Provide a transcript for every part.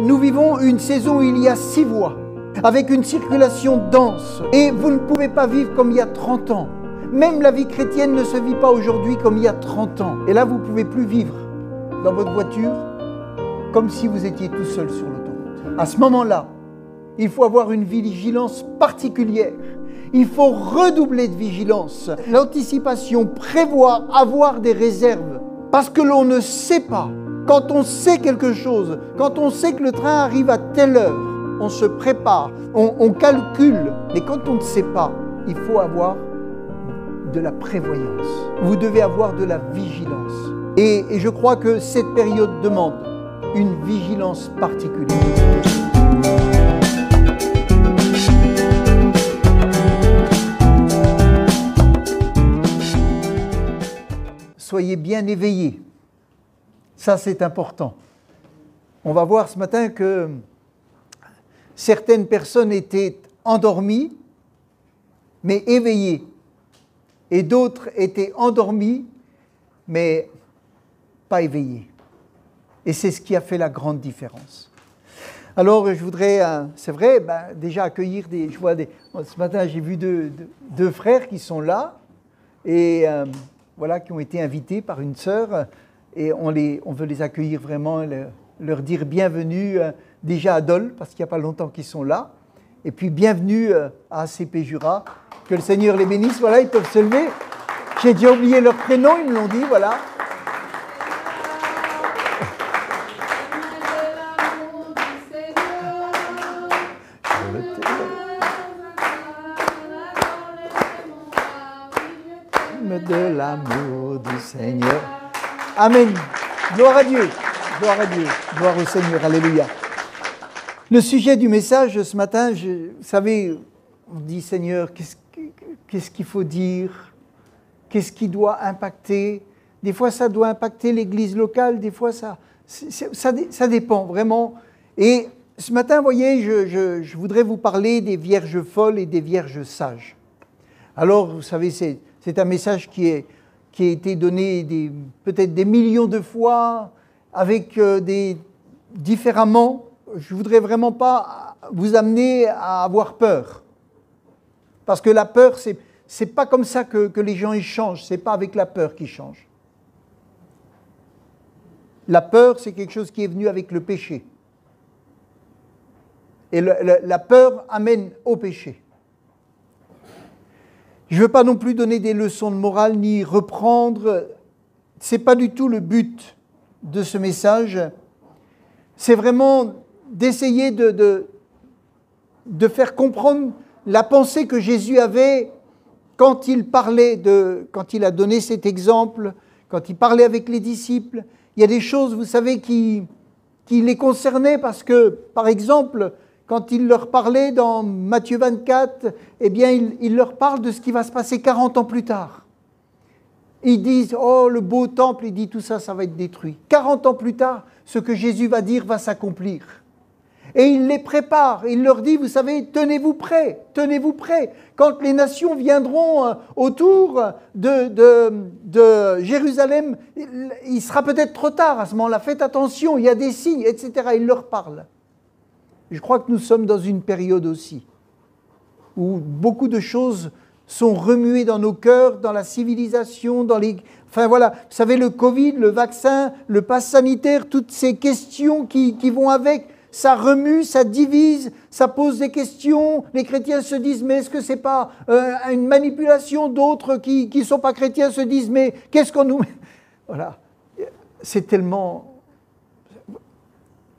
nous vivons une saison où il y a 6 voies, avec une circulation dense. Et vous ne pouvez pas vivre comme il y a 30 ans. Même la vie chrétienne ne se vit pas aujourd'hui comme il y a 30 ans. Et là, vous ne pouvez plus vivre dans votre voiture comme si vous étiez tout seul sur l'autoroute. À ce moment-là, il faut avoir une vigilance particulière. Il faut redoubler de vigilance. L'anticipation prévoit avoir des réserves. Parce que l'on ne sait pas. Quand on sait quelque chose, quand on sait que le train arrive à telle heure, on se prépare, on calcule. Mais quand on ne sait pas, il faut avoir de la prévoyance. Vous devez avoir de la vigilance. Et je crois que cette période demande une vigilance particulière. Soyez bien éveillés. Ça, c'est important. On va voir ce matin que certaines personnes étaient endormies, mais éveillées. Et d'autres étaient endormies, mais pas éveillées. Et c'est ce qui a fait la grande différence. Alors, je voudrais, c'est vrai, déjà accueillir ce matin, j'ai vu deux frères qui sont là, et voilà, qui ont été invités par une sœur, et on veut les accueillir vraiment, leur dire bienvenue déjà à Dole, parce qu'il n'y a pas longtemps qu'ils sont là, et puis bienvenue à ACP Jura, que le Seigneur les bénisse, voilà, ils peuvent se lever. J'ai déjà oublié leur prénom, ils me l'ont dit, voilà. De l'amour du Seigneur. Amen. Gloire à Dieu. Gloire à Dieu. Gloire au Seigneur. Alléluia. Le sujet du message ce matin, vous savez, on dit Seigneur, qu'est-ce qu'il faut dire? Qu'est-ce qui doit impacter? Des fois, ça doit impacter l'église locale. Des fois, ça dépend vraiment. Et ce matin, vous voyez, je voudrais vous parler des vierges folles et des vierges sages. Alors, vous savez, c'est un message qui a été donné peut-être des millions de fois, avec différemment. Je ne voudrais vraiment pas vous amener à avoir peur. Parce que la peur, c'est pas comme ça que les gens changent. Ce n'est pas avec la peur qu'ils changent. La peur, c'est quelque chose qui est venu avec le péché. Et la peur amène au péché. Je ne veux pas non plus donner des leçons de morale ni reprendre. Ce n'est pas du tout le but de ce message. C'est vraiment d'essayer de faire comprendre la pensée que Jésus avait quand il a donné cet exemple, quand il parlait avec les disciples. Il y a des choses, vous savez, qui les concernaient parce que, par exemple, quand il leur parlait dans Matthieu 24, eh bien, il leur parle de ce qui va se passer 40 ans plus tard. Ils disent, oh, le beau temple, il dit, tout ça, ça va être détruit. 40 ans plus tard, ce que Jésus va dire va s'accomplir. Et il les prépare, il leur dit, vous savez, tenez-vous prêts, tenez-vous prêts. Quand les nations viendront autour de Jérusalem, il sera peut-être trop tard à ce moment-là, faites attention, il y a des signes, etc. Il leur parle. Je crois que nous sommes dans une période aussi où beaucoup de choses sont remuées dans nos cœurs, dans la civilisation, enfin voilà, vous savez, le Covid, le vaccin, le pass sanitaire, toutes ces questions qui vont avec, ça remue, ça divise, ça pose des questions. Les chrétiens se disent, mais est-ce que c'est pas une manipulation? D'autres qui ne sont pas chrétiens se disent, mais qu'est-ce qu'on nous... Voilà, c'est tellement...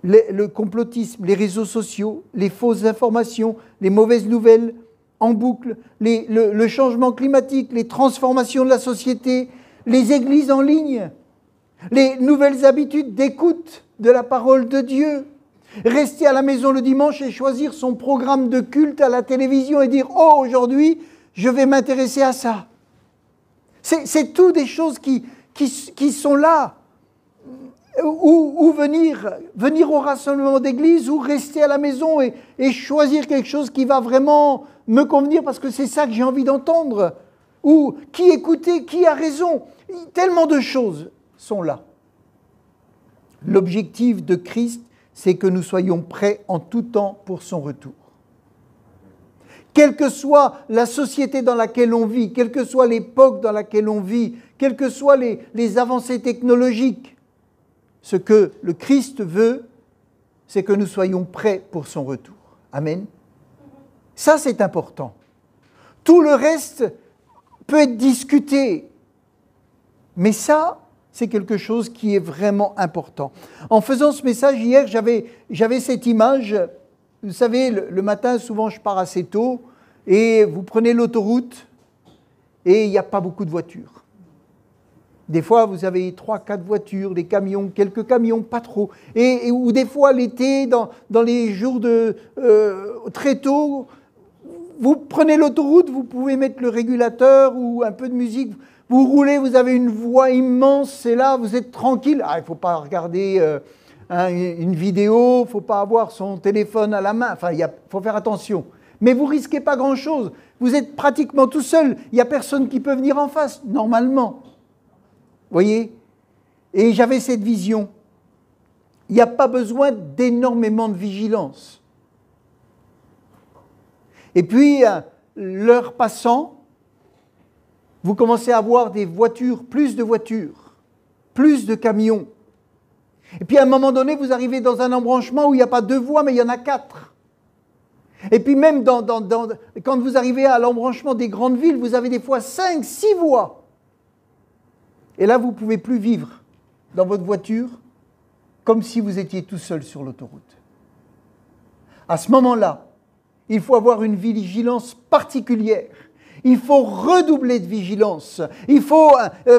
Le complotisme, les réseaux sociaux, les fausses informations, les mauvaises nouvelles en boucle, le changement climatique, les transformations de la société, les églises en ligne, les nouvelles habitudes d'écoute de la parole de Dieu, rester à la maison le dimanche et choisir son programme de culte à la télévision et dire « Oh, aujourd'hui, je vais m'intéresser à ça ». C'est tout des choses qui sont là. Ou venir au rassemblement d'église, ou rester à la maison et choisir quelque chose qui va vraiment me convenir parce que c'est ça que j'ai envie d'entendre. Ou qui écouter, qui a raison. Tellement de choses sont là. L'objectif de Christ, c'est que nous soyons prêts en tout temps pour son retour. Quelle que soit la société dans laquelle on vit, quelle que soit l'époque dans laquelle on vit, quelles que soient les avancées technologiques, ce que le Christ veut, c'est que nous soyons prêts pour son retour. Amen. Ça, c'est important. Tout le reste peut être discuté, mais ça, c'est quelque chose qui est vraiment important. En faisant ce message hier, j'avais cette image. Vous savez, le matin, souvent, je pars assez tôt et vous prenez l'autoroute et il n'y a pas beaucoup de voitures. Des fois, vous avez 3-4 voitures, des camions, quelques camions, pas trop. Ou des fois, l'été, dans les jours très tôt, vous prenez l'autoroute, vous pouvez mettre le régulateur ou un peu de musique. Vous roulez, vous avez une voie immense, c'est là, vous êtes tranquille. Ah, il ne faut pas regarder une vidéo, il ne faut pas avoir son téléphone à la main. Enfin, il faut faire attention. Mais vous ne risquez pas grand-chose. Vous êtes pratiquement tout seul. Il n'y a personne qui peut venir en face, normalement. Vous voyez? Et j'avais cette vision. Il n'y a pas besoin d'énormément de vigilance. Et puis, l'heure passant, vous commencez à voir des voitures, plus de camions. Et puis à un moment donné, vous arrivez dans un embranchement où il n'y a pas 2 voies, mais il y en a 4. Et puis même quand vous arrivez à l'embranchement des grandes villes, vous avez des fois 5, 6 voies. Et là, vous ne pouvez plus vivre dans votre voiture comme si vous étiez tout seul sur l'autoroute. À ce moment-là, il faut avoir une vigilance particulière. Il faut redoubler de vigilance. Il faut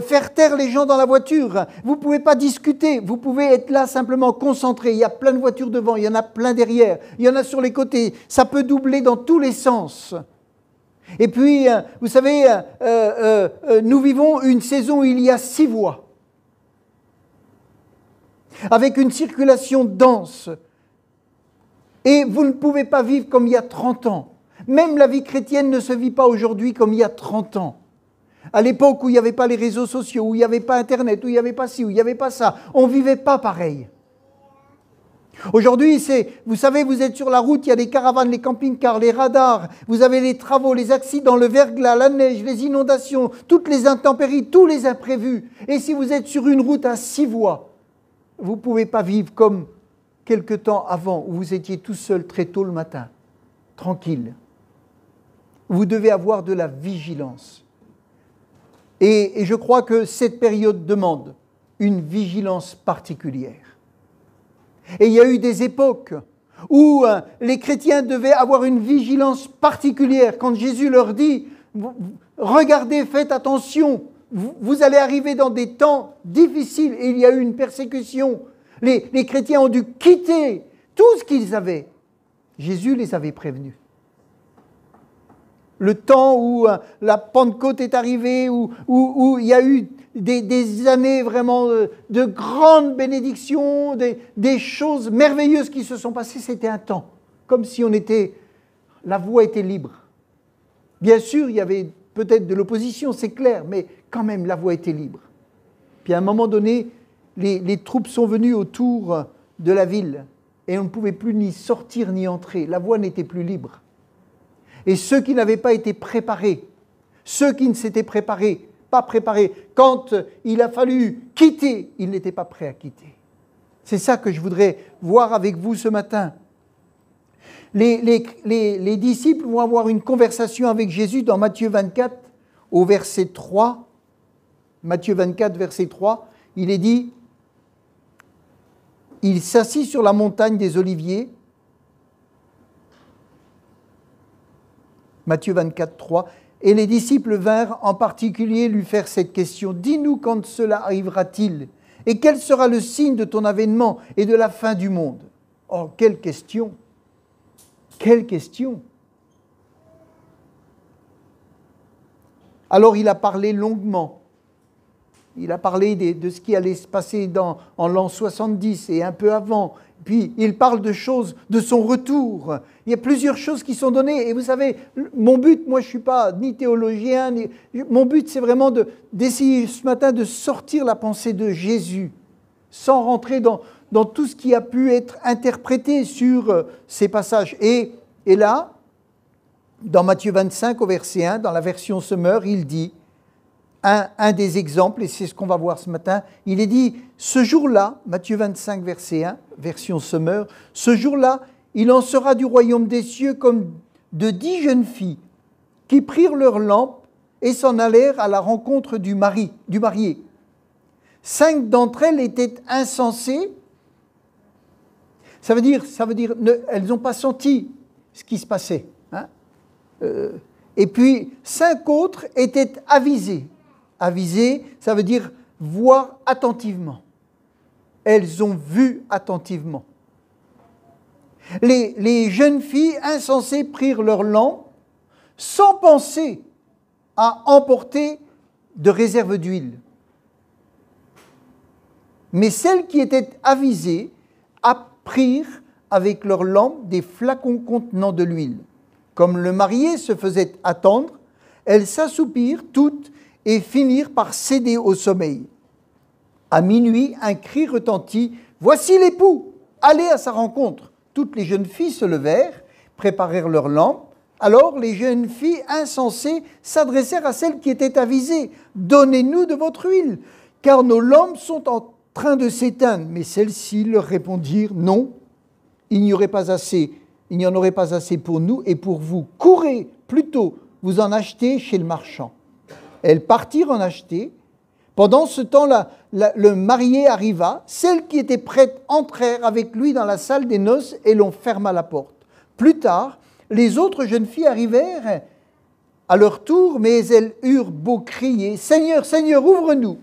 faire taire les gens dans la voiture. Vous ne pouvez pas discuter. Vous pouvez être là simplement concentré. Il y a plein de voitures devant, il y en a plein derrière. Il y en a sur les côtés. Ça peut doubler dans tous les sens. Et puis, vous savez, nous vivons une saison où il y a 6 voies. Avec une circulation dense. Et vous ne pouvez pas vivre comme il y a 30 ans. Même la vie chrétienne ne se vit pas aujourd'hui comme il y a 30 ans. À l'époque où il n'y avait pas les réseaux sociaux, où il n'y avait pas Internet, où il n'y avait pas ci, où il n'y avait pas ça, on ne vivait pas pareil. Aujourd'hui, vous savez, vous êtes sur la route, il y a des caravanes, les camping-cars, les radars, vous avez les travaux, les accidents, le verglas, la neige, les inondations, toutes les intempéries, tous les imprévus. Et si vous êtes sur une route à 6 voies, vous ne pouvez pas vivre comme quelque temps avant, où vous étiez tout seul très tôt le matin, tranquille. Vous devez avoir de la vigilance. Et je crois que cette période demande une vigilance particulière. Et il y a eu des époques où les chrétiens devaient avoir une vigilance particulière. Quand Jésus leur dit « Regardez, faites attention, vous allez arriver dans des temps difficiles. » Et il y a eu une persécution. Les chrétiens ont dû quitter tout ce qu'ils avaient. Jésus les avait prévenus. Le temps où la Pentecôte est arrivée, où il y a eu des années vraiment de grandes bénédictions, des choses merveilleuses qui se sont passées, c'était un temps. Comme si la voie était libre. Bien sûr, il y avait peut-être de l'opposition, c'est clair, mais quand même, la voie était libre. Puis à un moment donné, les troupes sont venues autour de la ville et on ne pouvait plus ni sortir ni entrer. La voie n'était plus libre. Et ceux qui n'avaient pas été préparés, ceux qui ne s'étaient pas préparés, quand il a fallu quitter, ils n'étaient pas prêts à quitter. C'est ça que je voudrais voir avec vous ce matin. Les disciples vont avoir une conversation avec Jésus dans Matthieu 24, au verset 3. Matthieu 24, verset 3, il est dit « Il s'assit sur la montagne des Oliviers ». Matthieu 24, 3. Et les disciples vinrent en particulier lui faire cette question. « Dis-nous quand cela arrivera-t-il ? Et quel sera le signe de ton avènement et de la fin du monde ?» Oh, quelle question! Quelle question! Alors il a parlé longuement. Il a parlé de ce qui allait se passer en l'an 70 et un peu avant. Puis il parle de choses, de son retour. Il y a plusieurs choses qui sont données. Et vous savez, mon but, moi je ne suis pas ni théologien, mon but c'est vraiment d'essayer ce matin de sortir la pensée de Jésus, sans rentrer dans tout ce qui a pu être interprété sur ces passages. Et là, dans Matthieu 25 au verset 1, dans la version Semeur, il dit, un des exemples, et c'est ce qu'on va voir ce matin, il est dit, ce jour-là, Matthieu 25 verset 1, version Semeur, ce jour-là, il en sera du royaume des cieux comme de 10 jeunes filles qui prirent leurs lampes et s'en allèrent à la rencontre du marié. 5 d'entre elles étaient insensées. Ça veut dire elles n'ont pas senti ce qui se passait. Hein. Et puis 5 autres étaient avisées. Avisées, ça veut dire voir attentivement. Elles ont vu attentivement. Les jeunes filles insensées prirent leurs lampes sans penser à emporter de réserve d'huile. Mais celles qui étaient avisées prirent avec leurs lampes des flacons contenant de l'huile. Comme le marié se faisait attendre, elles s'assoupirent toutes et finirent par céder au sommeil. À minuit, un cri retentit « Voici l'époux, allez à sa rencontre !» Toutes les jeunes filles se levèrent, préparèrent leurs lampes. Alors les jeunes filles insensées s'adressèrent à celles qui étaient avisées. « Donnez-nous de votre huile, car nos lampes sont en train de s'éteindre. » Mais celles-ci leur répondirent « Non, il n'y en aurait pas assez pour nous et pour vous. Courez plutôt, vous en achetez chez le marchand. » Elles partirent en acheter. Pendant ce temps, le marié arriva. Celles qui étaient prêtes entrèrent avec lui dans la salle des noces et l'on ferma la porte. Plus tard, les autres jeunes filles arrivèrent à leur tour, mais elles eurent beau crier « Seigneur, Seigneur, ouvre-nous !»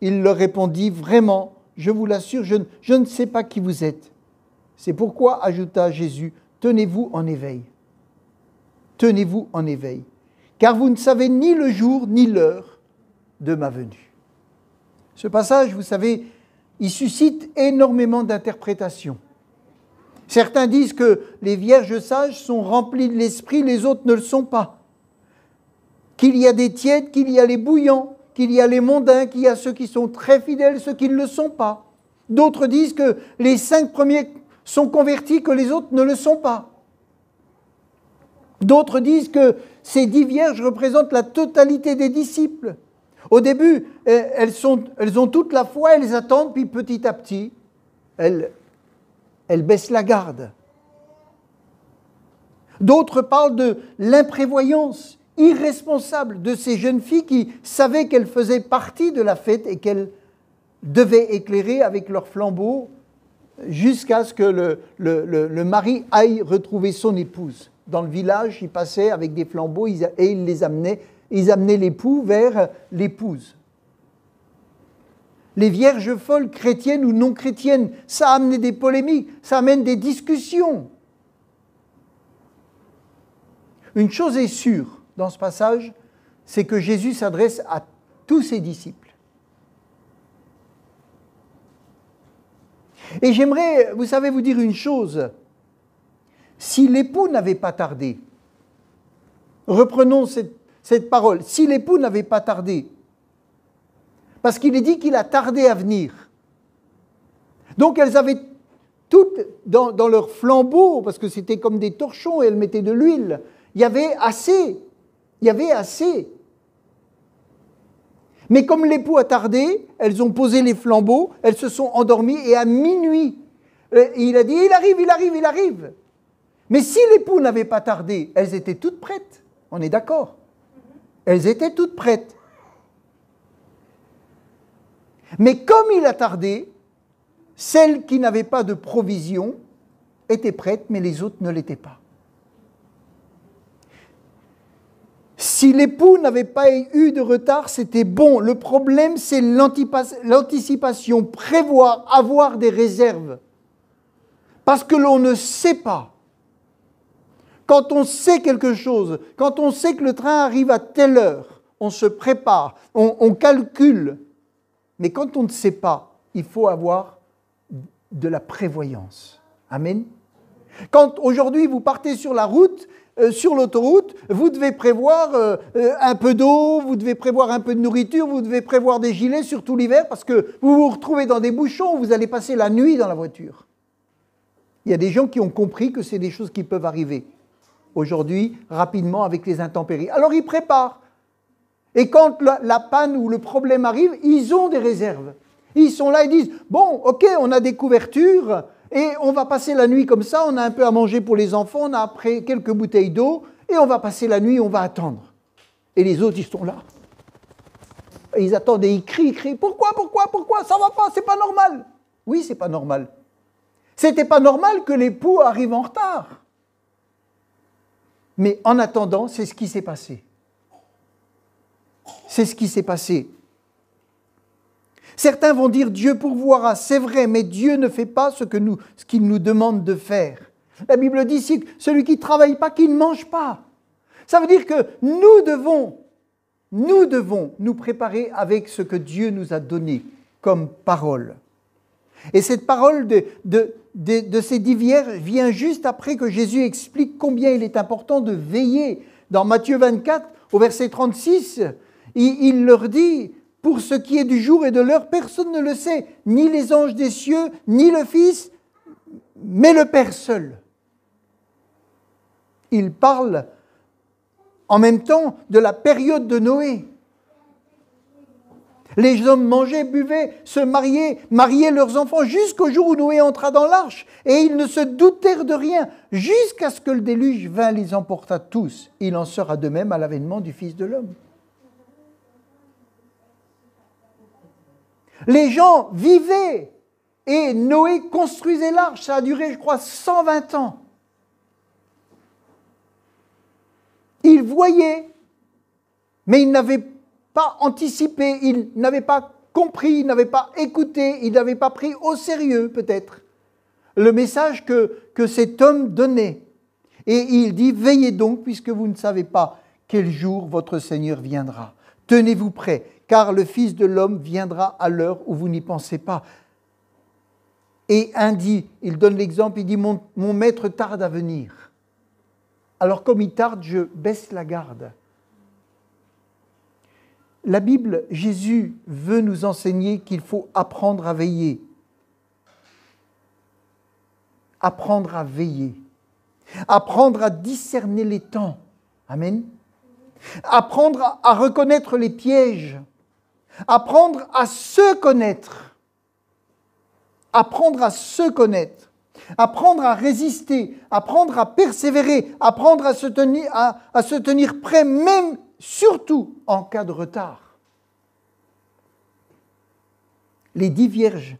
Il leur répondit « Vraiment, je vous l'assure, je ne sais pas qui vous êtes. » C'est pourquoi, ajouta Jésus, « Tenez-vous en éveil. Tenez-vous en éveil, car vous ne savez ni le jour ni l'heure de ma venue. » Ce passage, vous savez, il suscite énormément d'interprétations. Certains disent que les vierges sages sont remplies de l'esprit, les autres ne le sont pas. Qu'il y a des tièdes, qu'il y a les bouillants, qu'il y a les mondains, qu'il y a ceux qui sont très fidèles, ceux qui ne le sont pas. D'autres disent que les 5 premiers sont convertis, que les autres ne le sont pas. D'autres disent que ces 10 vierges représentent la totalité des disciples. Au début, elles ont toute la foi, elles attendent, puis petit à petit, elles baissent la garde. D'autres parlent de l'imprévoyance irresponsable de ces jeunes filles qui savaient qu'elles faisaient partie de la fête et qu'elles devaient éclairer avec leurs flambeaux jusqu'à ce que le mari aille retrouver son épouse. Dans le village, ils passaient avec des flambeaux et ils amenaient l'époux vers l'épouse. Les vierges folles, chrétiennes ou non chrétiennes, ça a amené des polémiques, ça amène des discussions. Une chose est sûre dans ce passage, c'est que Jésus s'adresse à tous ses disciples. Et j'aimerais, vous savez, vous dire une chose. Si l'époux n'avait pas tardé, reprenons cette parole, si l'époux n'avait pas tardé, parce qu'il est dit qu'il a tardé à venir. Donc elles avaient toutes dans leur flambeau, parce que c'était comme des torchons et elles mettaient de l'huile, il y avait assez. Mais comme l'époux a tardé, elles ont posé les flambeaux, elles se sont endormies et à minuit, il a dit « il arrive ». Mais si l'époux n'avait pas tardé, elles étaient toutes prêtes. On est d'accord? Elles étaient toutes prêtes. Mais comme il a tardé, celles qui n'avaient pas de provision étaient prêtes, mais les autres ne l'étaient pas. Si l'époux n'avait pas eu de retard, c'était bon. Le problème, c'est l'anticipation, prévoir, avoir des réserves. Parce que l'on ne sait pas. Quand on sait quelque chose, quand on sait que le train arrive à telle heure, on se prépare, on calcule. Mais quand on ne sait pas, il faut avoir de la prévoyance. Amen. Quand aujourd'hui vous partez sur la route, sur l'autoroute, vous devez prévoir un peu d'eau, vous devez prévoir un peu de nourriture, vous devez prévoir des gilets, surtout l'hiver, parce que vous vous retrouvez dans des bouchons, vous allez passer la nuit dans la voiture. Il y a des gens qui ont compris que c'est des choses qui peuvent arriver aujourd'hui, rapidement, avec les intempéries. Alors ils préparent. Et quand la panne ou le problème arrive, ils ont des réserves. Ils sont là, ils disent, bon, ok, on a des couvertures, et on va passer la nuit comme ça, on a un peu à manger pour les enfants, on a après quelques bouteilles d'eau, et on va passer la nuit, on va attendre. Et les autres, ils sont là. Et ils attendent et ils crient, pourquoi, ça va pas, c'est pas normal. Oui, c'est pas normal. C'était pas normal que l'époux arrive en retard. Mais en attendant, c'est ce qui s'est passé. C'est ce qui s'est passé. Certains vont dire Dieu pourvoira, c'est vrai, mais Dieu ne fait pas ce qu'il nous demande de faire. La Bible dit ici que celui qui ne travaille pas, qu'il ne mange pas. Ça veut dire que nous devons nous préparer avec ce que Dieu nous a donné comme parole. Et cette parole de ces 10 vierges vient juste après que Jésus explique combien il est important de veiller. Dans Matthieu 24, au verset 36, il leur dit « Pour ce qui est du jour et de l'heure, personne ne le sait, ni les anges des cieux, ni le Fils, mais le Père seul. » Il parle en même temps de la période de Noé. Les hommes mangeaient, buvaient, se mariaient leurs enfants jusqu'au jour où Noé entra dans l'arche. Et ils ne se doutèrent de rien, jusqu'à ce que le déluge vint les emporta tous. Il en sera de même à l'avènement du Fils de l'homme. Les gens vivaient et Noé construisait l'arche. Ça a duré, je crois, 120 ans. Ils voyaient, mais ils n'avaient pas anticipé, ils n'avaient pas compris, ils n'avaient pas écouté, ils n'avaient pas pris au sérieux peut-être le message que cet homme donnait. Et il dit, veillez donc puisque vous ne savez pas quel jour votre Seigneur viendra. Tenez-vous prêts, car le Fils de l'homme viendra à l'heure où vous n'y pensez pas. Et un dit, il donne l'exemple, il dit, mon maître tarde à venir. Alors comme il tarde, je baisse la garde. La Bible, Jésus veut nous enseigner qu'il faut apprendre à veiller. Apprendre à veiller. Apprendre à discerner les temps. Amen. Apprendre à reconnaître les pièges. Apprendre à se connaître. Apprendre à se connaître. Apprendre à résister. Apprendre à persévérer. Apprendre à se tenir prêt, même surtout en cas de retard. Les 10 vierges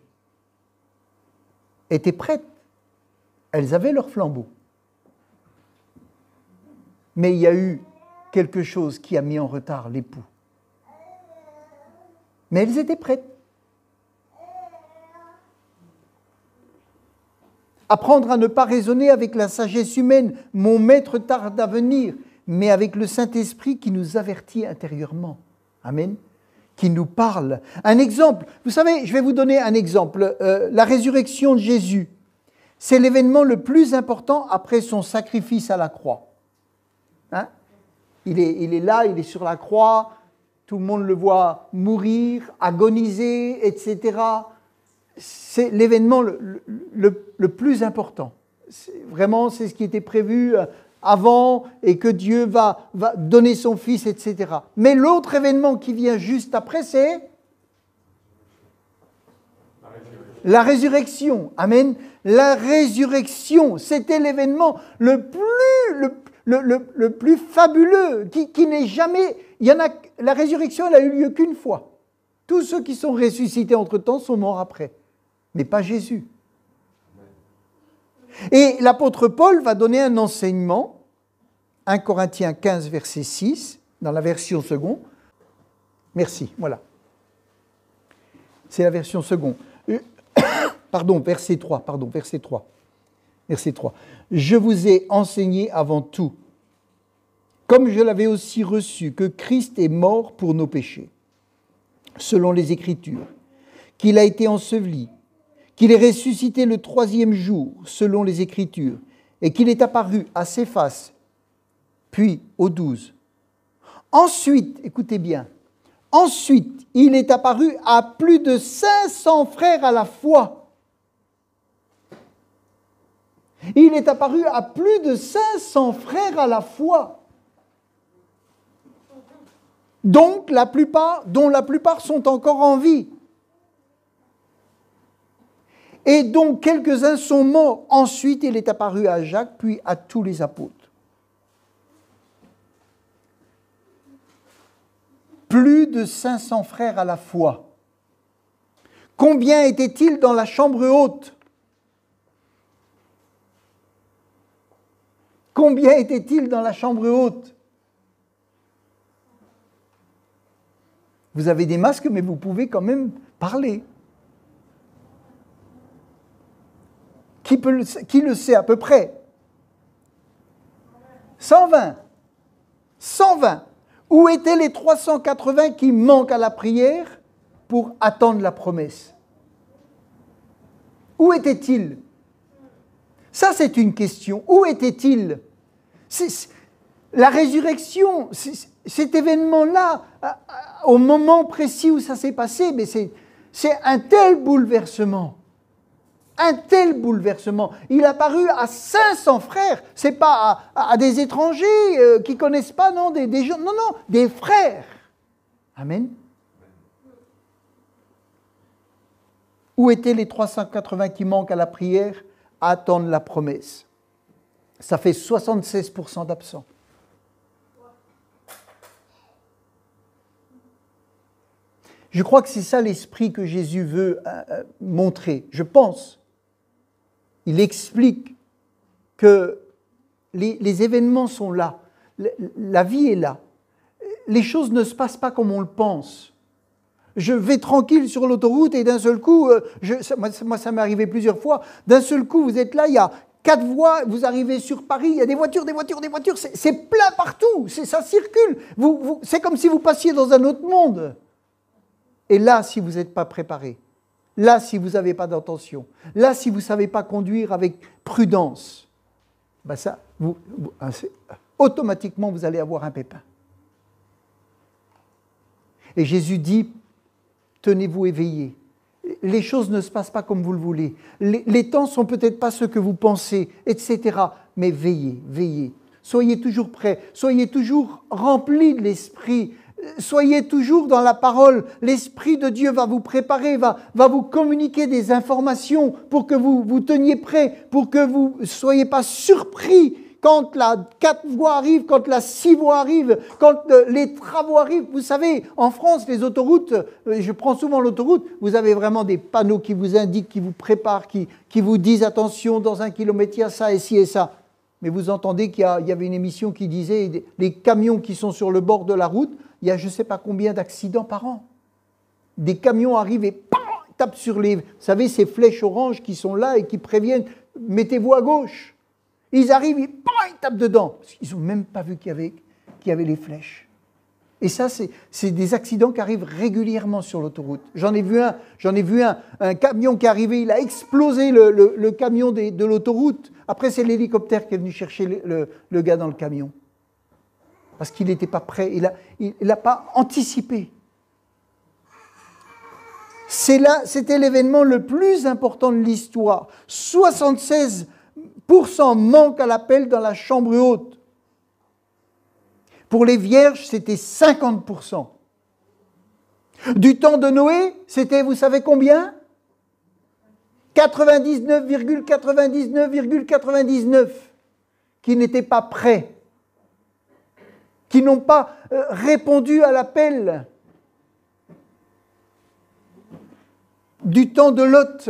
étaient prêtes. Elles avaient leur flambeau. Mais il y a eu quelque chose qui a mis en retard l'époux. Mais elles étaient prêtes. Apprendre à ne pas raisonner avec la sagesse humaine. Mon maître tarde à venir. Mais avec le Saint-Esprit qui nous avertit intérieurement. Amen. Qui nous parle. Un exemple. Vous savez, je vais vous donner un exemple. La résurrection de Jésus. C'est l'événement le plus important après son sacrifice à la croix. Hein? Il est là, il est sur la croix. Tout le monde le voit mourir, agoniser, etc. C'est l'événement le plus important. Vraiment, c'est ce qui était prévu avant et que Dieu va donner son Fils, etc. Mais l'autre événement qui vient juste après, c'est la résurrection. Amen. La résurrection, c'était l'événement le plus fabuleux, qui n'est jamais... La résurrection, elle a eu lieu qu'une fois. Tous ceux qui sont ressuscités entre-temps sont morts après, mais pas Jésus. Et l'apôtre Paul va donner un enseignement, 1 Corinthiens 15, verset 6, dans la version seconde. Merci, voilà. C'est la version seconde. Verset 3. Verset 3. Je vous ai enseigné avant tout, comme je l'avais aussi reçu, que Christ est mort pour nos péchés, selon les Écritures, qu'il a été enseveli, qu'il est ressuscité le 3e jour, selon les Écritures, et qu'il est apparu à Céphas puis au 12. Ensuite, écoutez bien, ensuite, il est apparu à plus de 500 frères à la fois. Il est apparu à plus de 500 frères à la fois. Dont la plupart sont encore en vie. Et dont quelques-uns sont morts. Ensuite, il est apparu à Jacques, puis à tous les apôtres. Plus de 500 frères à la fois. Combien étaient-ils dans la chambre haute? Combien étaient-ils dans la chambre haute? Vous avez des masques, mais vous pouvez quand même parler. Qui le sait à peu près? 120. 120. Où étaient les 380 qui manquent à la prière pour attendre la promesse? Où étaient-ils? Ça, c'est une question. Où étaient-ils? La résurrection, cet événement-là, au moment précis où ça s'est passé, mais c'est un tel bouleversement. Un tel bouleversement. Il a paru à 500 frères. Ce n'est pas à des étrangers qui ne connaissent pas, non, des gens. Non, non, des frères. Amen. Où étaient les 380 qui manquent à la prière à attendre la promesse? Ça fait 76% d'absents. Je crois que c'est ça l'esprit que Jésus veut montrer. Je pense. Il explique que les événements sont là. La vie est là. Les choses ne se passent pas comme on le pense. Je vais tranquille sur l'autoroute et d'un seul coup, moi ça m'est arrivé plusieurs fois, d'un seul coup vous êtes là, il y a 4 voies, vous arrivez sur Paris, il y a des voitures, c'est plein partout, ça circule. C'est comme si vous passiez dans un autre monde. Et là, si vous n'êtes pas préparé, là, si vous n'avez pas d'intention, là, si vous ne savez pas conduire avec prudence, ben ça, automatiquement, vous allez avoir un pépin. Et Jésus dit, tenez-vous éveillés. Les choses ne se passent pas comme vous le voulez. Les temps ne sont peut-être pas ceux que vous pensez, etc. Mais veillez, veillez. Soyez toujours prêts, soyez toujours remplis de l'Esprit. Soyez toujours dans la parole. L'Esprit de Dieu va vous préparer, va vous communiquer des informations pour que vous teniez prêts, pour que vous ne soyez pas surpris quand la 4 voies arrive, quand la 6 voies arrive, quand les travaux arrivent. Vous savez, en France, les autoroutes, je prends souvent l'autoroute, vous avez vraiment des panneaux qui vous indiquent, qui vous préparent, qui vous disent attention, dans 1 kilomètre, il y a ça et ci et ça. Mais vous entendez qu'il y avait une émission qui disait les camions qui sont sur le bord de la route, il y a je ne sais pas combien d'accidents par an. Des camions arrivent et tapent sur vous savez, ces flèches oranges qui sont là et qui préviennent, mettez-vous à gauche. Ils arrivent, ils tapent dedans. Parce qu'ils n'ont même pas vu qu'il y avait les flèches. Et ça, c'est des accidents qui arrivent régulièrement sur l'autoroute. J'en ai vu un camion qui est arrivé, il a explosé le camion de l'autoroute. Après, c'est l'hélicoptère qui est venu chercher le gars dans le camion. Parce qu'il n'était pas prêt, il n'a pas anticipé. C'était l'événement le plus important de l'histoire. 76% manquent à l'appel dans la chambre haute. Pour les vierges, c'était 50%. Du temps de Noé, c'était, vous savez combien? 99,99,99 qui n'étaient pas prêts, qui n'ont pas répondu à l'appel. Du temps de Lot,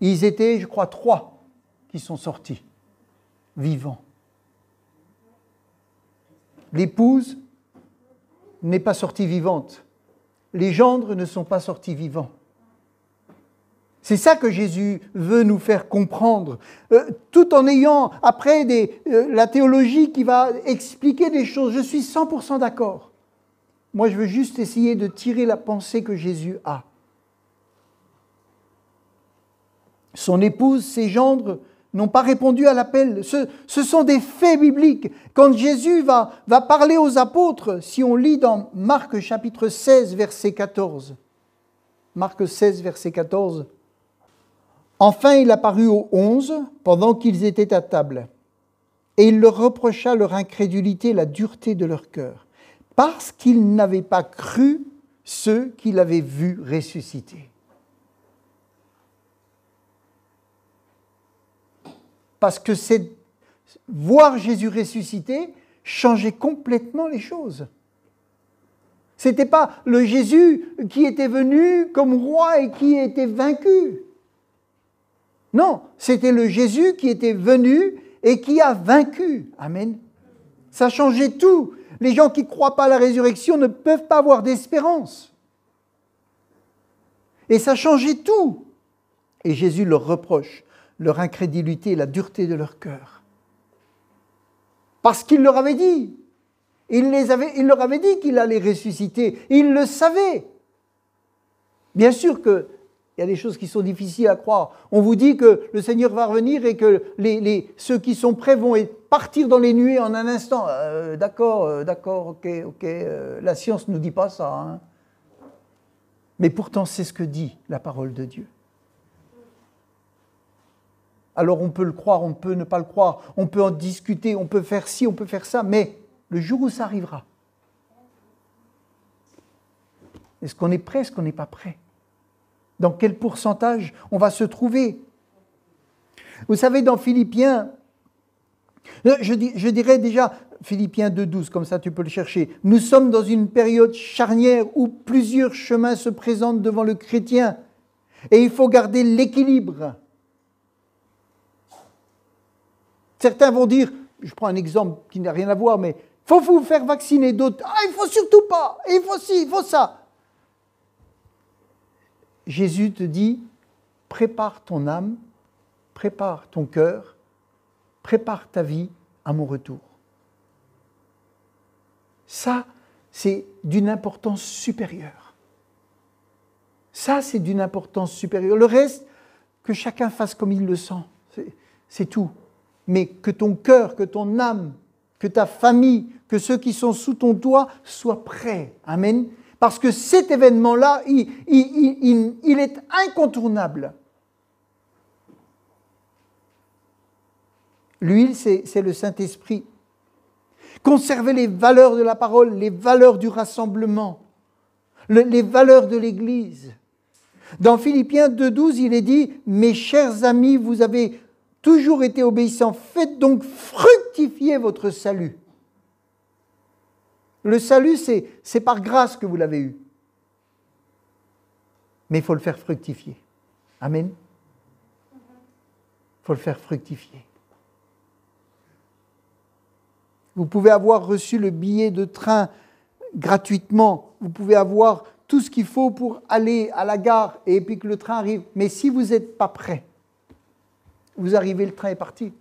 ils étaient, je crois, 3 qui sont sortis, vivants. L'épouse n'est pas sortie vivante. Les gendres ne sont pas sortis vivants. C'est ça que Jésus veut nous faire comprendre, tout en ayant après la théologie qui va expliquer des choses. Je suis 100% d'accord. Moi, je veux juste essayer de tirer la pensée que Jésus a. Son épouse, ses gendres n'ont pas répondu à l'appel. Ce sont des faits bibliques. Quand Jésus va parler aux apôtres, si on lit dans Marc chapitre 16, verset 14, Marc 16, verset 14, « Enfin il apparut aux 11 pendant qu'ils étaient à table, et il leur reprocha leur incrédulité et la dureté de leur cœur, parce qu'ils n'avaient pas cru ceux qu'il avait vus ressusciter. » Parce que voir Jésus ressuscité changeait complètement les choses. Ce n'était pas le Jésus qui était venu comme roi et qui était vaincu. Non, c'était le Jésus qui était venu et qui a vaincu. Amen. Ça changeait tout. Les gens qui ne croient pas à la résurrection ne peuvent pas avoir d'espérance. Et ça changeait tout. Et Jésus leur reproche leur incrédulité et la dureté de leur cœur. Parce qu'il leur avait dit. Il leur avait dit qu'il allait ressusciter. Ils le savaient. Bien sûr qu'il y a des choses qui sont difficiles à croire. On vous dit que le Seigneur va revenir et que ceux qui sont prêts vont partir dans les nuées en un instant. D'accord, ok. La science ne nous dit pas ça. Hein. Mais pourtant, c'est ce que dit la parole de Dieu. Alors on peut le croire, on peut ne pas le croire, on peut en discuter, on peut faire ci, on peut faire ça, mais le jour où ça arrivera, est-ce qu'on est prêt, est-ce qu'on n'est pas prêt? Dans quel pourcentage on va se trouver? Vous savez, dans Philippiens, je dirais déjà, Philippiens 2,12, comme ça tu peux le chercher, nous sommes dans une période charnière où plusieurs chemins se présentent devant le chrétien et il faut garder l'équilibre. Certains vont dire, je prends un exemple qui n'a rien à voir, mais il faut vous faire vacciner, d'autres, il ne faut surtout pas, il faut ci, il faut ça. Jésus te dit, prépare ton âme, prépare ton cœur, prépare ta vie à mon retour. Ça, c'est d'une importance supérieure. Ça, c'est d'une importance supérieure. Le reste, que chacun fasse comme il le sent, c'est tout. Mais que ton cœur, que ton âme, que ta famille, que ceux qui sont sous ton toit soient prêts. Amen. Parce que cet événement-là, il est incontournable. L'huile, c'est le Saint-Esprit. Conserver les valeurs de la parole, les valeurs du rassemblement, les valeurs de l'Église. Dans Philippiens 2,12, il est dit « Mes chers amis, vous avez toujours été obéissants, faites donc fructifier votre salut. » Le salut, c'est par grâce que vous l'avez eu. Mais il faut le faire fructifier. Amen. Il faut le faire fructifier. Vous pouvez avoir reçu le billet de train gratuitement. Vous pouvez avoir tout ce qu'il faut pour aller à la gare et puis que le train arrive. Mais si vous n'êtes pas prêt, vous arrivez, le train est parti.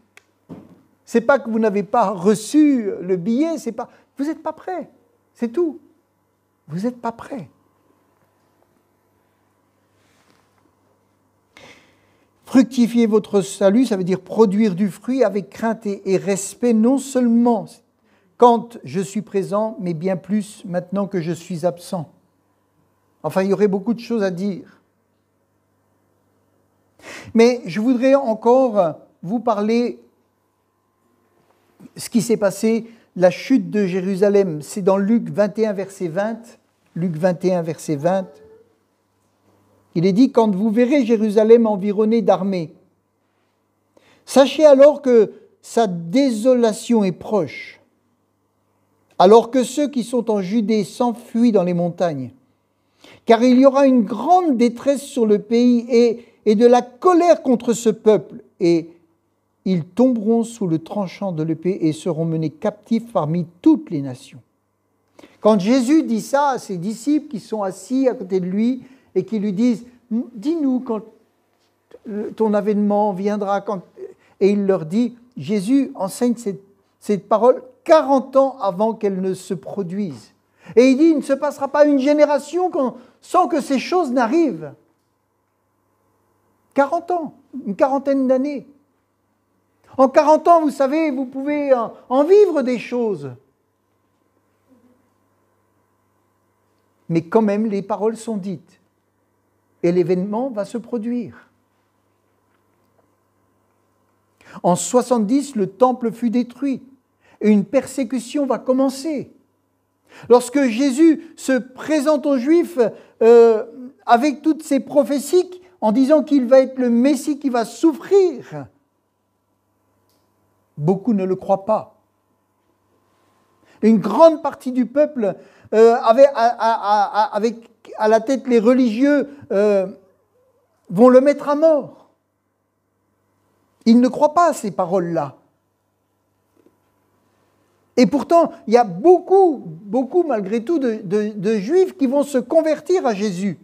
Ce n'est pas que vous n'avez pas reçu le billet, vous n'êtes pas prêt. C'est tout. Vous n'êtes pas prêt. Fructifier votre salut, ça veut dire produire du fruit avec crainte et respect, non seulement quand je suis présent, mais bien plus maintenant que je suis absent. Enfin, il y aurait beaucoup de choses à dire. Mais je voudrais encore vous parler de ce qui s'est passé, la chute de Jérusalem. C'est dans Luc 21, verset 20. Luc 21, verset 20. Il est dit, quand vous verrez Jérusalem environnée d'armées, sachez alors que sa désolation est proche, alors que ceux qui sont en Judée s'enfuient dans les montagnes. Car il y aura une grande détresse sur le pays et de la colère contre ce peuple, et ils tomberont sous le tranchant de l'épée et seront menés captifs parmi toutes les nations. Quand Jésus dit ça à ses disciples qui sont assis à côté de lui et qui lui disent « Dis-nous quand ton avènement viendra. » Et il leur dit, Jésus enseigne cette parole 40 ans avant qu'elle ne se produise. Et il dit, il ne se passera pas une génération sans que ces choses n'arrivent. 40 ans, une quarantaine d'années. En 40 ans, vous savez, vous pouvez en vivre des choses. Mais quand même, les paroles sont dites. Et l'événement va se produire. En 70, le temple fut détruit. Et une persécution va commencer. Lorsque Jésus se présente aux Juifs avec toutes ces prophéties, en disant qu'il va être le Messie qui va souffrir, beaucoup ne le croient pas. Une grande partie du peuple, avec à la tête les religieux, vont le mettre à mort. Ils ne croient pas à ces paroles-là. Et pourtant, il y a beaucoup malgré tout, de Juifs qui vont se convertir à Jésus.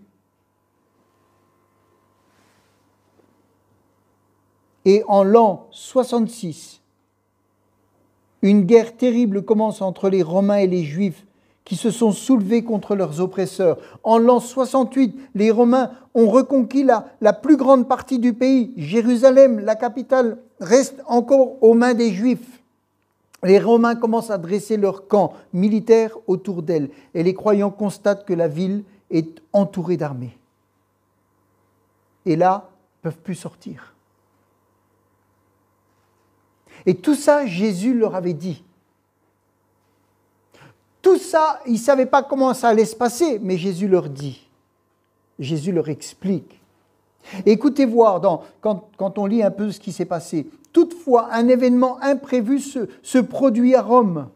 Et en l'an 66, une guerre terrible commence entre les Romains et les Juifs qui se sont soulevés contre leurs oppresseurs. En l'an 68, les Romains ont reconquis la plus grande partie du pays. Jérusalem, la capitale, reste encore aux mains des Juifs. Les Romains commencent à dresser leur camp militaire autour d'elle et les croyants constatent que la ville est entourée d'armées. Et là, ils ne peuvent plus sortir. Et tout ça, Jésus leur avait dit. Tout ça, ils ne savaient pas comment ça allait se passer, mais Jésus leur dit. Jésus leur explique. Et écoutez voir, quand on lit un peu ce qui s'est passé. Toutefois, un événement imprévu se produit à Rome.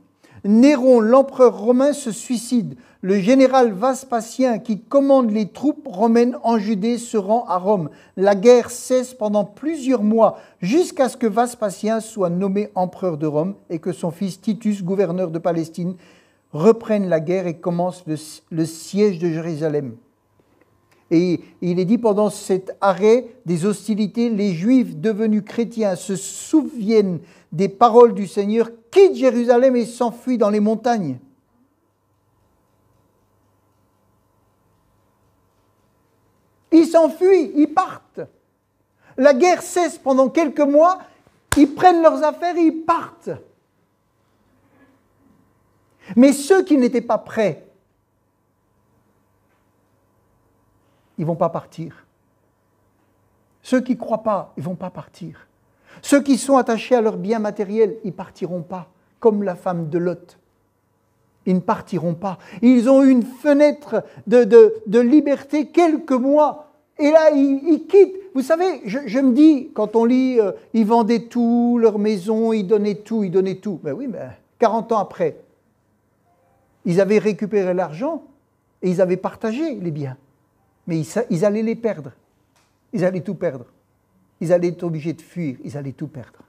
Néron, l'empereur romain, se suicide. Le général Vespasien, qui commande les troupes romaines en Judée, se rend à Rome. La guerre cesse pendant plusieurs mois, jusqu'à ce que Vespasien soit nommé empereur de Rome et que son fils Titus, gouverneur de Palestine, reprenne la guerre et commence le siège de Jérusalem. Et il est dit pendant cet arrêt des hostilités, les Juifs devenus chrétiens se souviennent des paroles du Seigneur, quittent Jérusalem et s'enfuient dans les montagnes. Ils s'enfuient, ils partent. La guerre cesse pendant quelques mois, ils prennent leurs affaires et ils partent. Mais ceux qui n'étaient pas prêts, ils ne vont pas partir. Ceux qui ne croient pas, ils ne vont pas partir. Ceux qui sont attachés à leurs biens matériels, ils ne partiront pas, comme la femme de Lot. Ils ne partiront pas. Ils ont eu une fenêtre de liberté quelques mois. Et là, ils quittent. Vous savez, je me dis, quand on lit, ils vendaient tout, leur maison, ils donnaient tout. Ben oui, mais 40 ans après, ils avaient récupéré l'argent et ils avaient partagé les biens. Mais ils allaient les perdre. Ils allaient tout perdre. Ils allaient être obligés de fuir. Ils allaient tout perdre.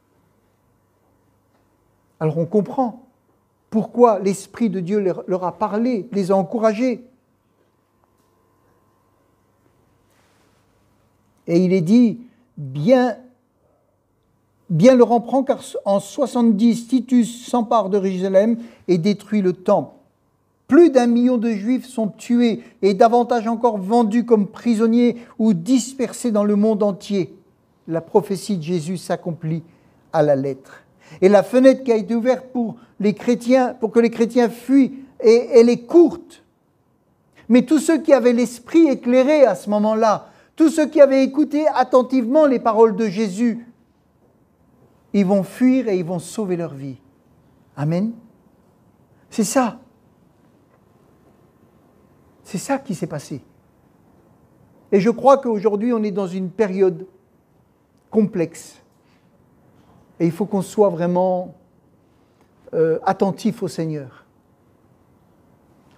Alors on comprend pourquoi l'Esprit de Dieu leur a parlé, les a encouragés. Et il est dit, bien leur en prend, car en 70, Titus s'empare de Jérusalem et détruit le temple. Plus d'1 million de Juifs sont tués et davantage encore vendus comme prisonniers ou dispersés dans le monde entier. La prophétie de Jésus s'accomplit à la lettre. Et la fenêtre qui a été ouverte pour que les chrétiens fuient, elle est courte. Mais tous ceux qui avaient l'esprit éclairé à ce moment-là, tous ceux qui avaient écouté attentivement les paroles de Jésus, ils vont fuir et ils vont sauver leur vie. Amen. C'est ça. C'est ça qui s'est passé. Et je crois qu'aujourd'hui, on est dans une période complexe. Et il faut qu'on soit vraiment attentif au Seigneur.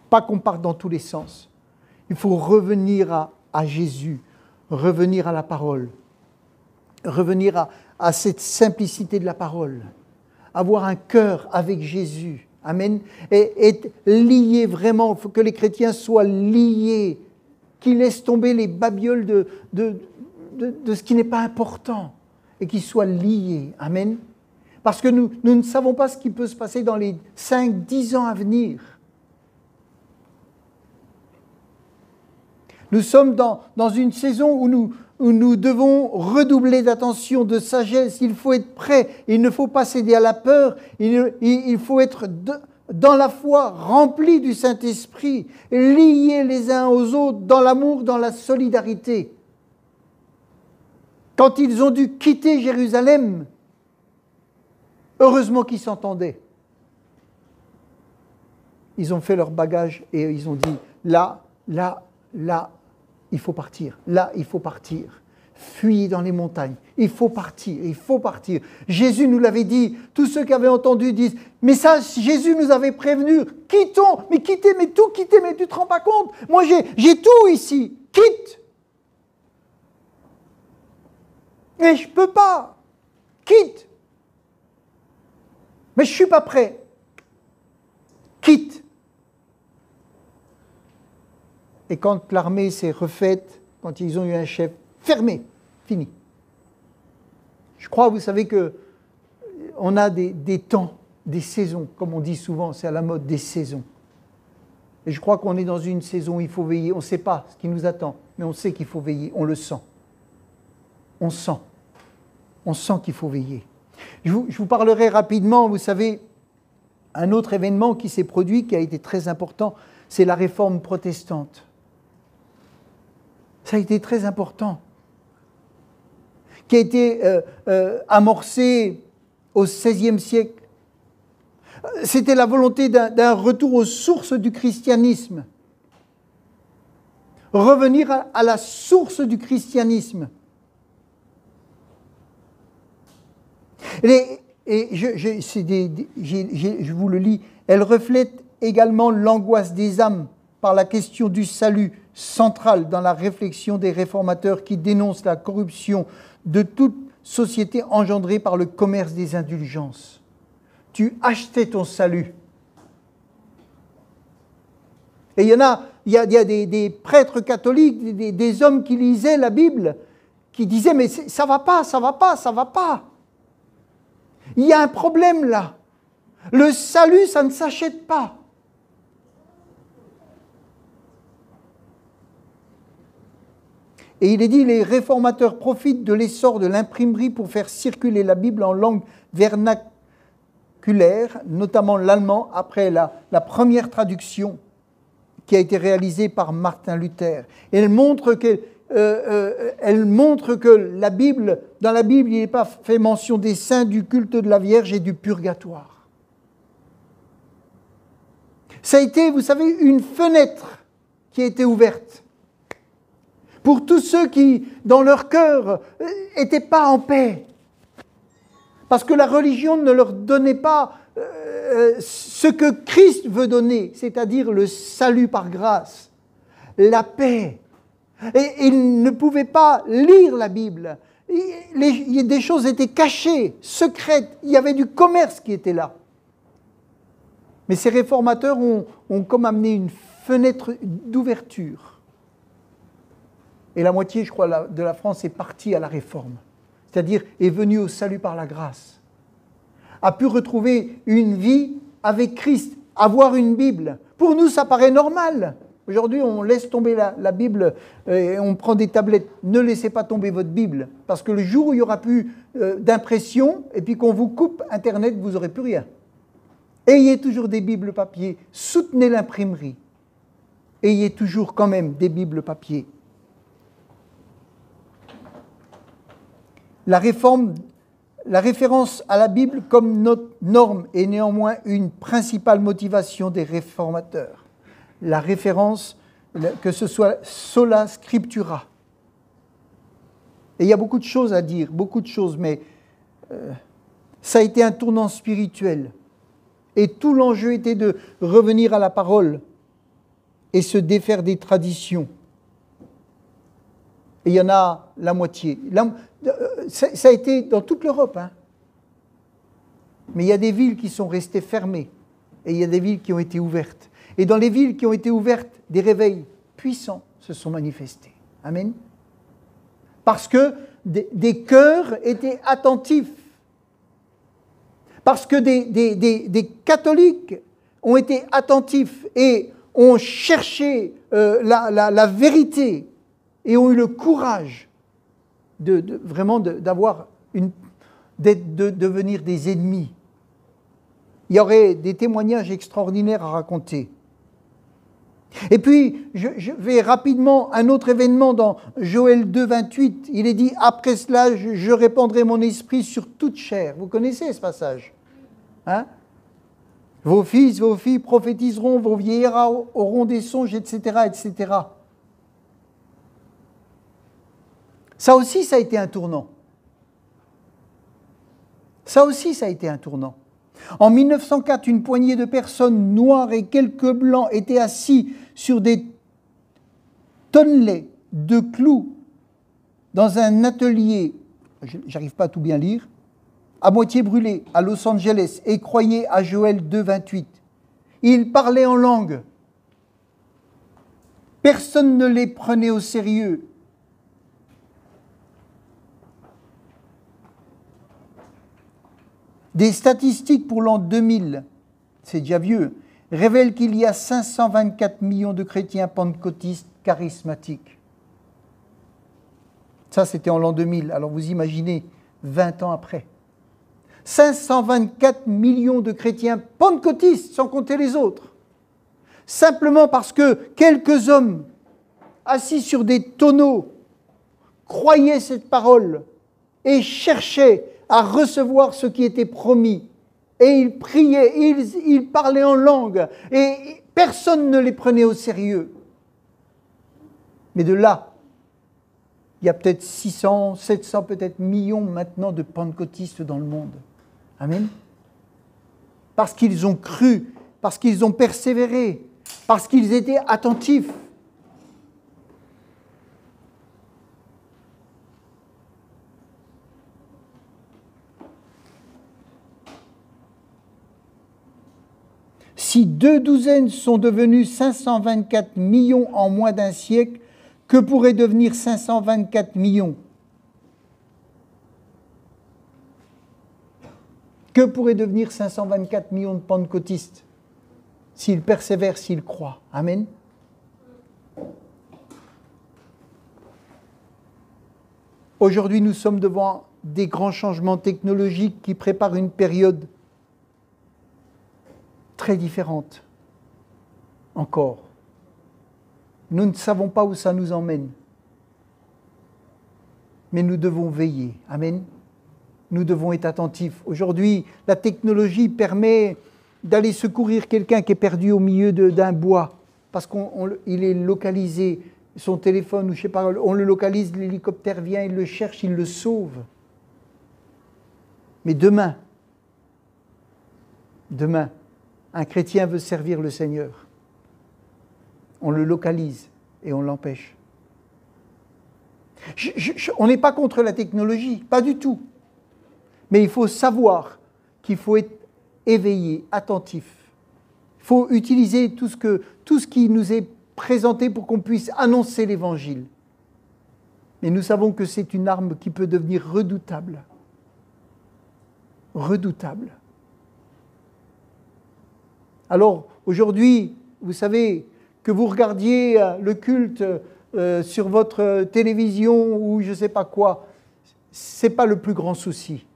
Pas qu'on parte dans tous les sens. Il faut revenir à Jésus, revenir à la parole, revenir à cette simplicité de la parole, avoir un cœur avec Jésus. Amen. Et être lié vraiment, il faut que les chrétiens soient liés, qu'ils laissent tomber les babioles de ce qui n'est pas important et qu'ils soient liés. Amen. Parce que nous ne savons pas ce qui peut se passer dans les 5-10 ans à venir. Nous sommes dans une saison où où nous devons redoubler d'attention, de sagesse. Il faut être prêt. Il ne faut pas céder à la peur. Il faut être dans la foi, rempli du Saint-Esprit, liés les uns aux autres dans l'amour, dans la solidarité. Quand ils ont dû quitter Jérusalem, heureusement qu'ils s'entendaient. Ils ont fait leur bagage et ils ont dit, là, il faut partir. Là, il faut partir. Fuyez dans les montagnes. Il faut partir, il faut partir. Jésus nous l'avait dit. Tous ceux qui avaient entendu disent, mais ça, Jésus nous avait prévenu. Quittons, mais quittez, mais tout quittez, mais tu ne te rends pas compte. Moi, j'ai tout ici. Quitte. Mais je ne peux pas. Quitte. Mais je ne suis pas prêt. Quitte. Et quand l'armée s'est refaite, quand ils ont eu un chef, fermé, fini. Je crois, vous savez, qu'on a des temps, des saisons, comme on dit souvent, c'est à la mode, des saisons. Et je crois qu'on est dans une saison où il faut veiller. On ne sait pas ce qui nous attend, mais on sait qu'il faut veiller, on le sent. On sent qu'il faut veiller. Je vous parlerai rapidement, vous savez, un autre événement qui s'est produit, qui a été très important, c'est la réforme protestante. Ça a été très important, qui a été amorcé au XVIe siècle. C'était la volonté d'un retour aux sources du christianisme. Revenir à la source du christianisme. Je vous le lis, elle reflète également l'angoisse des âmes par la question du salut centrale dans la réflexion des réformateurs qui dénoncent la corruption de toute société engendrée par le commerce des indulgences. Tu achetais ton salut. Et il y a des prêtres catholiques, des hommes qui lisaient la Bible, qui disaient « mais ça va pas, ça va pas, ça va pas ». Il y a un problème là. Le salut, ça ne s'achète pas. Et il est dit, les réformateurs profitent de l'essor de l'imprimerie pour faire circuler la Bible en langue vernaculaire, notamment l'allemand, après la première traduction qui a été réalisée par Martin Luther. Et elle montre que la Bible, dans la Bible, il n'est pas fait mention des saints, du culte de la Vierge et du purgatoire. Ça a été, vous savez, une fenêtre qui a été ouverte pour tous ceux qui, dans leur cœur, n'étaient pas en paix. Parce que la religion ne leur donnait pas ce que Christ veut donner, c'est-à-dire le salut par grâce, la paix. Et ils ne pouvaient pas lire la Bible. Des choses étaient cachées, secrètes. Il y avait du commerce qui était là. Mais ces réformateurs ont comme amené une fenêtre d'ouverture. Et la moitié, je crois, de la France est partie à la réforme. C'est-à-dire est venue au salut par la grâce. A pu retrouver une vie avec Christ, avoir une Bible. Pour nous, ça paraît normal. Aujourd'hui, on laisse tomber la Bible et on prend des tablettes. Ne laissez pas tomber votre Bible, parce que le jour où il n'y aura plus d'impression, et puis qu'on vous coupe Internet, vous n'aurez plus rien. Ayez toujours des Bibles papier, soutenez l'imprimerie. Ayez toujours quand même des Bibles papier. La référence à la Bible comme norme est néanmoins une principale motivation des réformateurs. La référence, que ce soit sola scriptura. Et il y a beaucoup de choses à dire, beaucoup de choses, mais ça a été un tournant spirituel. Et tout l'enjeu était de revenir à la parole et se défaire des traditions. Et il y en a la moitié. Ça a été dans toute l'Europe. Hein. Mais il y a des villes qui sont restées fermées. Et il y a des villes qui ont été ouvertes. Et dans les villes qui ont été ouvertes, des réveils puissants se sont manifestés. Amen. Parce que des cœurs étaient attentifs. Parce que des catholiques ont été attentifs et ont cherché la vérité et ont eu le courage vraiment de devenir des ennemis. Il y aurait des témoignages extraordinaires à raconter. Et puis, je vais rapidement, un autre événement dans Joël 2, 28, il est dit « Après cela, je répandrai mon esprit sur toute chair ». Vous connaissez ce passage, hein? Vos fils, vos filles prophétiseront, vos vieillards auront des songes, etc., etc. Ça aussi, ça a été un tournant. Ça aussi, ça a été un tournant. En 1904, une poignée de personnes noires et quelques blancs étaient assis sur des tonnelets de clous dans un atelier, j'arrive pas à tout bien lire, à moitié brûlé à Los Angeles et croyaient à Joël 2, 28. Ils parlaient en langue. Personne ne les prenait au sérieux. Des statistiques pour l'an 2000, c'est déjà vieux, révèlent qu'il y a 524 millions de chrétiens pentecôtistes charismatiques. Ça, c'était en l'an 2000. Alors vous imaginez, 20 ans après. 524 millions de chrétiens pentecôtistes, sans compter les autres. Simplement parce que quelques hommes assis sur des tonneaux croyaient cette parole et cherchaient à recevoir ce qui était promis. Et ils priaient, ils parlaient en langue, et personne ne les prenait au sérieux. Mais de là, il y a peut-être 600, 700, peut-être millions maintenant de pentecôtistes dans le monde. Amen. Parce qu'ils ont cru, parce qu'ils ont persévéré, parce qu'ils étaient attentifs. Si 2 douzaines sont devenues 524 millions en moins d'un siècle, que pourrait devenir 524 millions? Que pourrait devenir 524 millions de pentecôtistes s'ils persévèrent, s'ils croient? Amen. Aujourd'hui, nous sommes devant des grands changements technologiques qui préparent une période très différente encore. Nous ne savons pas où ça nous emmène, mais nous devons veiller. Amen. Nous devons être attentifs. Aujourd'hui, la technologie permet d'aller secourir quelqu'un qui est perdu au milieu d'un bois, parce qu'il est localisé, son téléphone, ou je sais pas, on le localise, l'hélicoptère vient, il le cherche, il le sauve. Mais demain, un chrétien veut servir le Seigneur. On le localise et on l'empêche. On n'est pas contre la technologie, pas du tout. Mais il faut savoir qu'il faut être éveillé, attentif. Il faut utiliser tout ce qui nous est présenté pour qu'on puisse annoncer l'Évangile. Mais nous savons que c'est une arme qui peut devenir redoutable. Redoutable. Alors, aujourd'hui, vous savez, que vous regardiez le culte sur votre télévision ou je ne sais pas quoi, ce n'est pas le plus grand souci.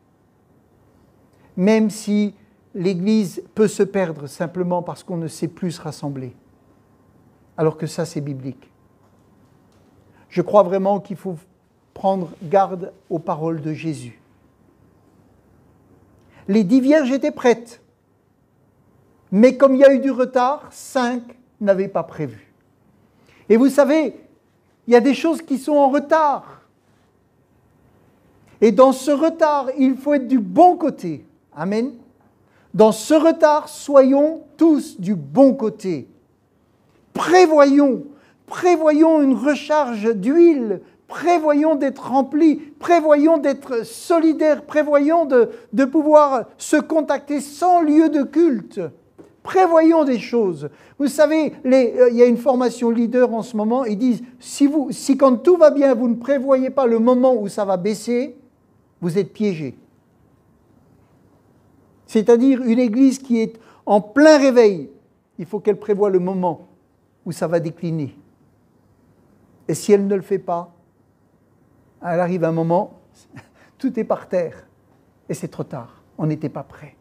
Même si l'Église peut se perdre simplement parce qu'on ne sait plus se rassembler. Alors que ça, c'est biblique. Je crois vraiment qu'il faut prendre garde aux paroles de Jésus. Les 10 vierges étaient prêtes. Mais comme il y a eu du retard, 5 n'avaient pas prévu. Et vous savez, il y a des choses qui sont en retard. Et dans ce retard, il faut être du bon côté. Amen. Dans ce retard, soyons tous du bon côté. Prévoyons une recharge d'huile, prévoyons d'être remplis, prévoyons d'être solidaires, prévoyons de pouvoir se contacter sans lieu de culte. Prévoyons des choses. Vous savez, il y a une formation leader en ce moment, ils disent, si quand tout va bien, vous ne prévoyez pas le moment où ça va baisser, vous êtes piégé. C'est-à-dire une église qui est en plein réveil, il faut qu'elle prévoie le moment où ça va décliner. Et si elle ne le fait pas, Elle arrive un moment, tout est par terre. Et c'est trop tard. On n'était pas prêt.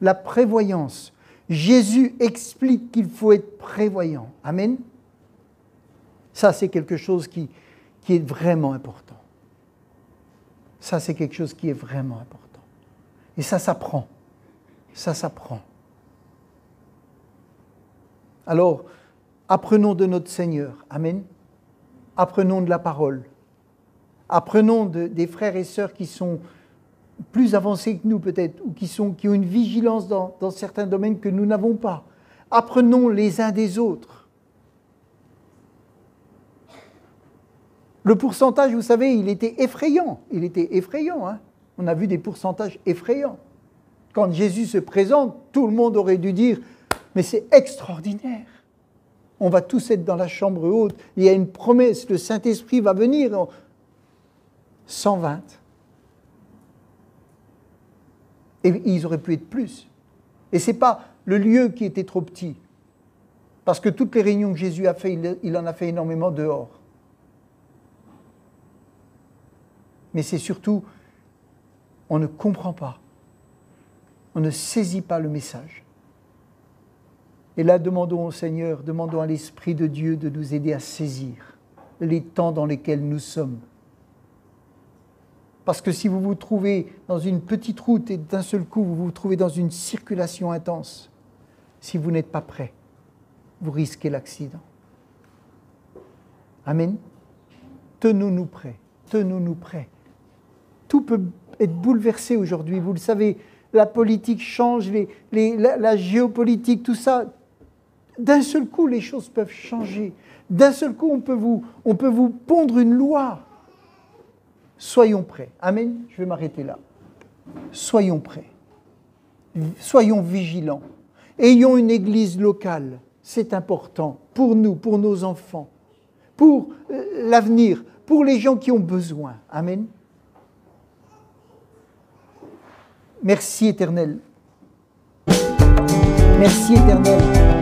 La prévoyance. Jésus explique qu'il faut être prévoyant. Amen. Ça, c'est quelque chose qui est vraiment important. Ça, c'est quelque chose qui est vraiment important. Et ça s'apprend. Ça s'apprend. Alors, apprenons de notre Seigneur. Amen. Apprenons de la parole. Apprenons des frères et sœurs qui sont plus avancés que nous peut-être, ou qui ont une vigilance dans certains domaines que nous n'avons pas. Apprenons les uns des autres. Le pourcentage, vous savez, il était effrayant. Il était effrayant. Hein. On a vu des pourcentages effrayants. Quand Jésus se présente, tout le monde aurait dû dire « Mais c'est extraordinaire ! On va tous être dans la chambre haute. Il y a une promesse, le Saint-Esprit va venir. » 120. Et ils auraient pu être plus. Et ce n'est pas le lieu qui était trop petit. Parce que toutes les réunions que Jésus a fait, il en a fait énormément dehors. Mais c'est surtout, on ne comprend pas. On ne saisit pas le message. Et là, demandons au Seigneur, demandons à l'Esprit de Dieu de nous aider à saisir les temps dans lesquels nous sommes. Parce que si vous vous trouvez dans une petite route et d'un seul coup vous vous trouvez dans une circulation intense, si vous n'êtes pas prêt, vous risquez l'accident. Amen. Tenons-nous prêts. Tenons-nous prêts. Tout peut être bouleversé aujourd'hui. Vous le savez, la politique change, la géopolitique, tout ça. D'un seul coup, les choses peuvent changer. D'un seul coup, on peut vous pondre une loi. Soyons prêts. Amen. Je vais m'arrêter là. Soyons prêts. Soyons vigilants. Ayons une église locale. C'est important pour nous, pour nos enfants, pour l'avenir, pour les gens qui ont besoin. Amen. Merci Éternel. Merci Éternel.